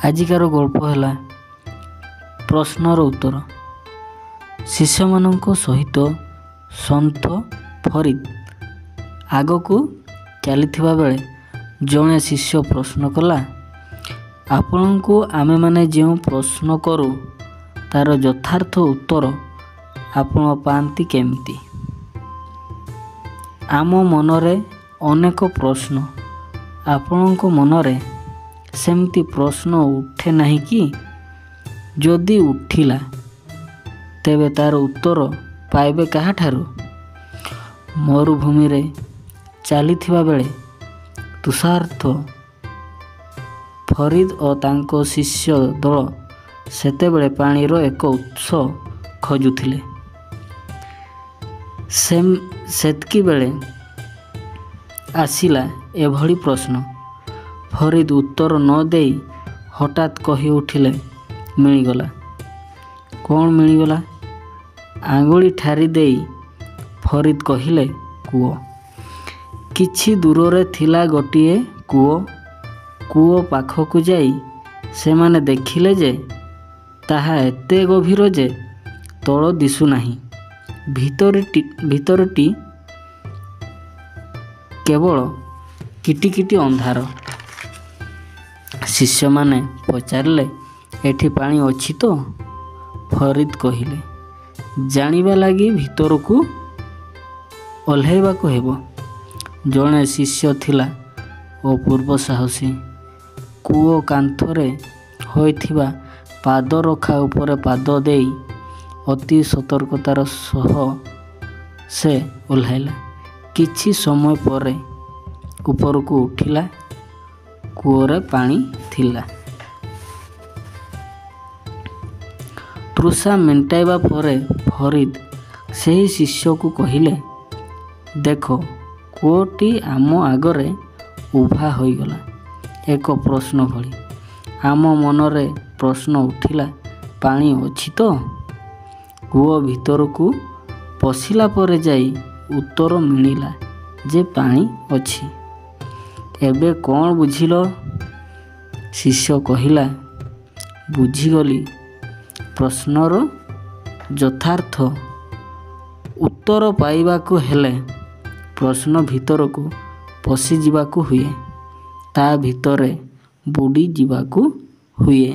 ଆଜିକାର ଗଳ୍ପ ହେଲା ପ୍ରଶ୍ନର ଉତ୍ତର। ଶିଷ୍ୟମାନଙ୍କ ସହିତ ସନ୍ଥ ଫରିଦ ଆଗକୁ ଚାଲିଥିବା ବେଳେ ଜଣେ ଶିଷ୍ୟ ପ୍ରଶ୍ନ କଲା, ଆପଣଙ୍କୁ ଆମେମାନେ ଯେଉଁ ପ୍ରଶ୍ନ କରୁ ତାର ଯଥାର୍ଥ ଉତ୍ତର ଆପଣ ପାଆନ୍ତି କେମିତି? ଆମ ମନରେ ଅନେକ ପ୍ରଶ୍ନ, ଆପଣଙ୍କ ମନରେ ସେମିତି ପ୍ରଶ୍ନ ଉଠେ ନାହିଁ କି? ଯଦି ଉଠିଲା ତେବେ ତାର ଉତ୍ତର ପାଇବେ କାହାଠାରୁ? ମରୁଭୂମିରେ ଚାଲିଥିବା ବେଳେ ତୁଷାର୍ଥ ଫରିଦ ଓ ତାଙ୍କ ଶିଷ୍ୟ ଦଳ ସେତେବେଳେ ପାଣିର ଏକ ଉତ୍ସ ଖୋଜୁଥିଲେ। ସେତିକିବେଳେ ଆସିଲା ଏଭଳି ପ୍ରଶ୍ନ। ଫରିଦ ଉତ୍ତର ନ ଦେଇ ହଠାତ୍ କହି ଉଠିଲେ, ମିଳିଗଲା। କ'ଣ ମିଳିଗଲା? ଆଙ୍ଗୁଳି ଠାରି ଦେଇ ଫରିଦ କହିଲେ, କୂଅ। କିଛି ଦୂରରେ ଥିଲା ଗୋଟିଏ କୂଅ। କୂଅ ପାଖକୁ ଯାଇ ସେମାନେ ଦେଖିଲେ ଯେ ତାହା ଏତେ ଗଭୀର ଯେ ତଳ ଦିଶୁନାହିଁ। ଭିତରଟି କେବଳ କିଟିକିଟି ଅନ୍ଧାର। ଶିଷ୍ୟମାନେ ପଚାରିଲେ, ଏଠି ପାଣି ଅଛି ତ? ଫରିଦ କହିଲେ, ଜାଣିବା ଲାଗି ଭିତରକୁ ଓହ୍ଲାଇବାକୁ ହେବ। ଜଣେ ଶିଷ୍ୟ ଥିଲା ଅପୂର୍ବ ସାହସୀ। କୂଅ କାନ୍ଥରେ ହୋଇଥିବା ପାଦରଖା ଉପରେ ପାଦ ଦେଇ ଅତି ସତର୍କତାର ସହ ସେ ଓହ୍ଲାଇଲା। କିଛି ସମୟ ପରେ ଉପରକୁ ଉଠିଲା। କୂଅରେ ପାଣି ଥିଲା। ତୃଷା ମେଣ୍ଟାଇବା ପରେ ଫରିଦ ସେହି ଶିଷ୍ୟକୁ କହିଲେ, ଦେଖ, କୂଅଟି ଆମ ଆଗରେ ଉଭା ହୋଇଗଲା ଏକ ପ୍ରଶ୍ନ ଭଳି। ଆମ ମନରେ ପ୍ରଶ୍ନ ଉଠିଲା, ପାଣି ଅଛି ତ? କୂଅ ଭିତରକୁ ପଶିଲା ପରେ ଯାଇ ଉତ୍ତର ମିଳିଲା ଯେ ପାଣି ଅଛି। ଏବେ କ'ଣ ବୁଝିଲ? ଶିଷ୍ୟ କହିଲା, ବୁଝିଗଲି। ପ୍ରଶ୍ନର ଯଥାର୍ଥ ଉତ୍ତର ପାଇବାକୁ ହେଲେ ପ୍ରଶ୍ନ ଭିତରକୁ ପଶିଯିବାକୁ ହୁଏ, ତା ଭିତରେ ବୁଡ଼ି ଯିବାକୁ ହୁଏ।